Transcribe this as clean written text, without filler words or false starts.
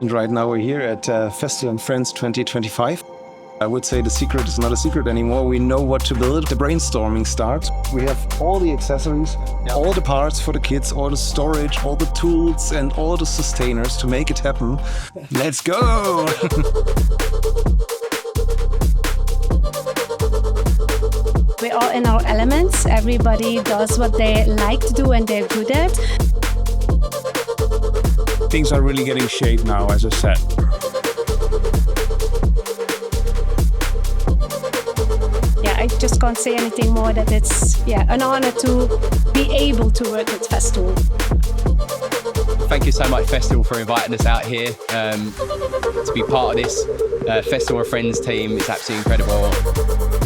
And right now we're here at Festool and Friends 2025. I would say the secret is not a secret anymore. We know what to build. The brainstorming starts. We have all the accessories, all the parts for the kids, all the storage, all the tools, and all the sustainers to make it happen. Let's go! We're all in our elements. Everybody does what they like to do and they're good at. Things are really getting shape now, as I said. Yeah, I just can't say anything more that it's an honor to be able to work with Festool. Thank you so much, Festool, for inviting us out here to be part of this Festool and Friends team. It's absolutely incredible.